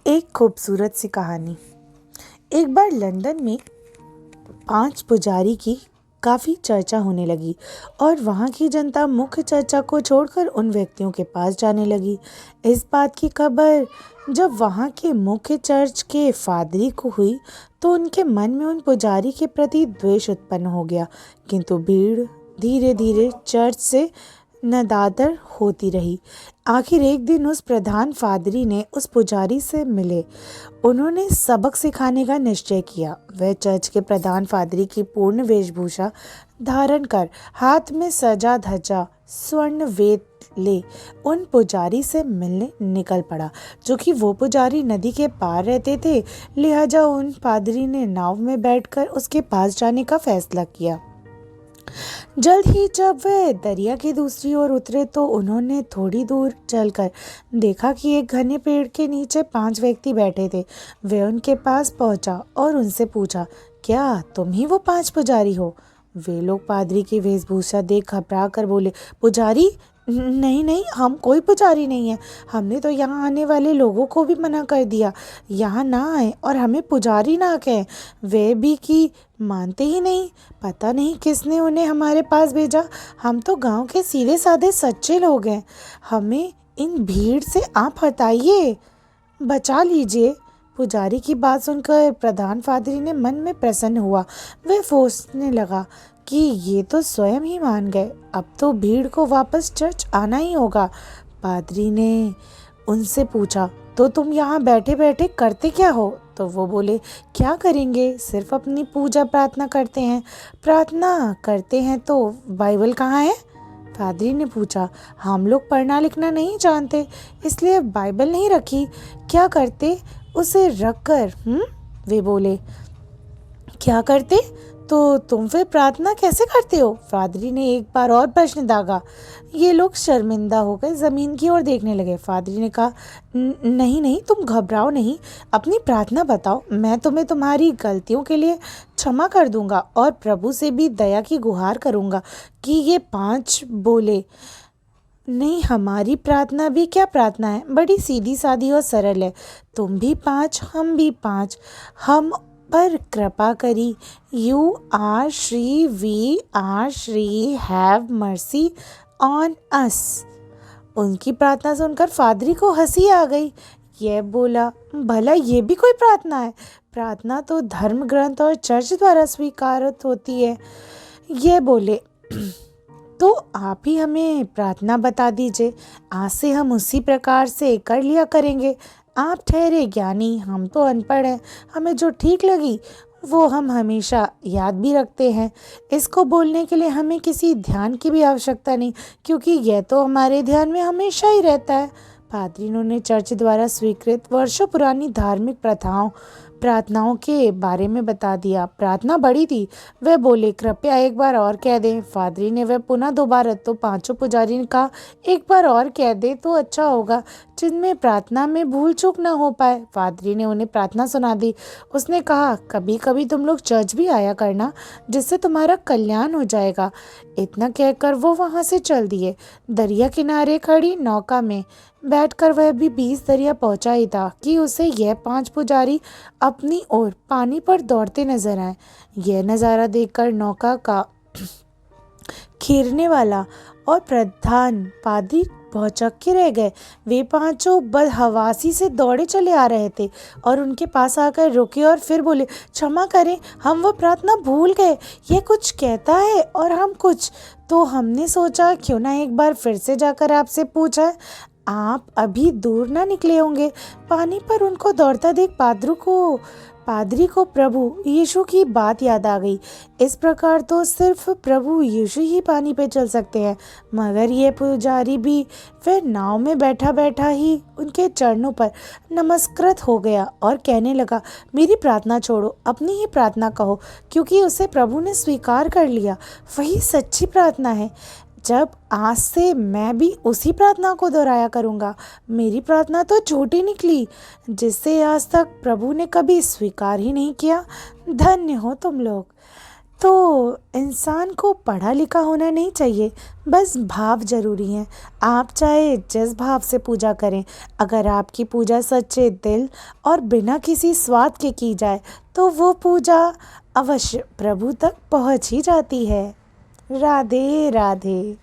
एक खूबसूरत सी कहानी। एक बार लंदन में 5 पुजारी की काफ़ी चर्चा होने लगी और वहाँ की जनता मुख्य चर्चा को छोड़कर उन व्यक्तियों के पास जाने लगी। इस बात की खबर जब वहाँ के मुख्य चर्च के फादरी को हुई तो उनके मन में उन पुजारी के प्रति द्वेष उत्पन्न हो गया। किंतु भीड़ धीरे धीरे चर्च से नदादर होती रही। आखिर एक दिन उस प्रधान फादरी ने उस पुजारी से मिले। उन्होंने सबक सिखाने का निश्चय किया। वह चर्च के प्रधान फादरी की पूर्ण वेशभूषा धारण कर हाथ में सजा धजा स्वर्ण वेद ले उन पुजारी से मिलने निकल पड़ा, जो कि वो पुजारी नदी के पार रहते थे। लिहाजा उन पादरी ने नाव में बैठकर उसके पास जाने का फैसला किया। जल्द ही जब वे दरिया की दूसरी ओर उतरे तो उन्होंने थोड़ी दूर चलकर देखा कि एक घने पेड़ के नीचे 5 व्यक्ति बैठे थे। वे उनके पास पहुंचा और उनसे पूछा, क्या तुम ही वो 5 पुजारी हो? वे लोग पादरी की वेशभूषा देख घबरा कर बोले, पुजारी? नहीं नहीं, हम कोई पुजारी नहीं है। हमने तो यहाँ आने वाले लोगों को भी मना कर दिया, यहाँ ना आए और हमें पुजारी ना कहें। वे भी कि मानते ही नहीं। पता नहीं किसने उन्हें हमारे पास भेजा। हम तो गांव के सीधे साधे सच्चे लोग हैं। हमें इन भीड़ से आप हटाइए, बचा लीजिए। पुजारी की बात सुनकर प्रधान फादरी ने मन में प्रसन्न हुआ। वह सोचने लगा कि ये तो स्वयं ही मान गए, अब तो भीड़ को वापस चर्च आना ही होगा। पादरी ने उनसे पूछा, तो तुम यहाँ बैठे बैठे करते क्या हो? तो वो बोले, क्या करेंगे, सिर्फ अपनी पूजा प्रार्थना करते हैं। प्रार्थना करते हैं तो बाइबल कहाँ है? पादरी ने पूछा, हम लोग पढ़ना लिखना नहीं जानते, इसलिए बाइबल नहीं रखी। क्या करते? उसे रख कर। वे बोले, क्या करते? तो तुम फिर प्रार्थना कैसे करते हो? फादरी ने एक बार और प्रश्न दागा। ये लोग शर्मिंदा होकर जमीन की ओर देखने लगे। फादरी ने कहा, नहीं नहीं, तुम घबराओ नहीं, अपनी प्रार्थना बताओ। मैं तुम्हें तुम्हारी गलतियों के लिए क्षमा कर दूंगा और प्रभु से भी दया की गुहार करूंगा। कि ये 5 बोले, नहीं, हमारी प्रार्थना भी क्या प्रार्थना है, बड़ी सीधी सादी और सरल है। तुम भी 5, हम भी 5। हम पर कृपा करी। You are three, we are three, have mercy on us. उनकी प्रार्थना सुनकर फादरी को हंसी आ गई। यह बोला, भला ये भी कोई प्रार्थना है? प्रार्थना तो धर्म ग्रंथ और चर्च द्वारा स्वीकारित होती है। ये बोले, तो आप ही हमें प्रार्थना बता दीजिए, आज से हम उसी प्रकार से कर लिया करेंगे। आप ठहरे ज्ञानी, हम तो अनपढ़ हैं। हमें जो ठीक लगी वो हम हमेशा याद भी रखते हैं। इसको बोलने के लिए हमें किसी ध्यान की भी आवश्यकता नहीं, क्योंकि यह तो हमारे ध्यान में हमेशा ही रहता है। पादरियों ने चर्च द्वारा स्वीकृत वर्षों पुरानी धार्मिक प्रार्थनाओं के बारे में बता दिया। प्रार्थना बड़ी थी। वे बोले, कृपया एक बार और कह दें। फादरी ने वह पुनः दोबारा तो 5 पुजारी ने कहा, एक बार और कह दे तो अच्छा होगा, जिनमें प्रार्थना में भूल चूक न हो पाए। फादरी ने उन्हें प्रार्थना सुना दी। उसने कहा, कभी कभी तुम लोग चर्च भी आया करना, जिससे तुम्हारा कल्याण हो जाएगा। इतना कहकर वो वहाँ से चल दिए। दरिया किनारे खड़ी नौका में बैठकर वह भी 20 दरिया पहुंचा ही था कि उसे यह 5 पुजारी अपनी ओर पानी पर दौड़ते नजर आए। यह नज़ारा देखकर नौका का खीरने वाला और प्रधान पादरी भौचक्के के रह गए। वे 5 बदहवासी से दौड़े चले आ रहे थे और उनके पास आकर रुके और फिर बोले, क्षमा करें, हम वो प्रार्थना भूल गए। ये कुछ कहता है और हम कुछ। तो हमने सोचा क्यों ना एक बार फिर से जाकर आपसे पूछा। आप अभी दूर ना निकले होंगे। पानी पर उनको दौड़ता देख पादरी को प्रभु यीशु की बात याद आ गई। इस प्रकार तो सिर्फ प्रभु यीशु ही पानी पे चल सकते हैं। मगर ये पुजारी भी वह नाव में बैठा बैठा ही उनके चरणों पर नमस्कृत हो गया और कहने लगा, मेरी प्रार्थना छोड़ो, अपनी ही प्रार्थना कहो, क्योंकि उसे प्रभु ने स्वीकार कर लिया। वही सच्ची प्रार्थना है। जब आज से मैं भी उसी प्रार्थना को दोहराया करूँगा। मेरी प्रार्थना तो झूठी निकली, जिससे आज तक प्रभु ने कभी स्वीकार ही नहीं किया। धन्य हो तुम लोग। तो इंसान को पढ़ा लिखा होना नहीं चाहिए, बस भाव ज़रूरी है। आप चाहे जिस भाव से पूजा करें, अगर आपकी पूजा सच्चे दिल और बिना किसी स्वार्थ के की जाए तो वो पूजा अवश्य प्रभु तक पहुंच ही जाती है। राधे राधे।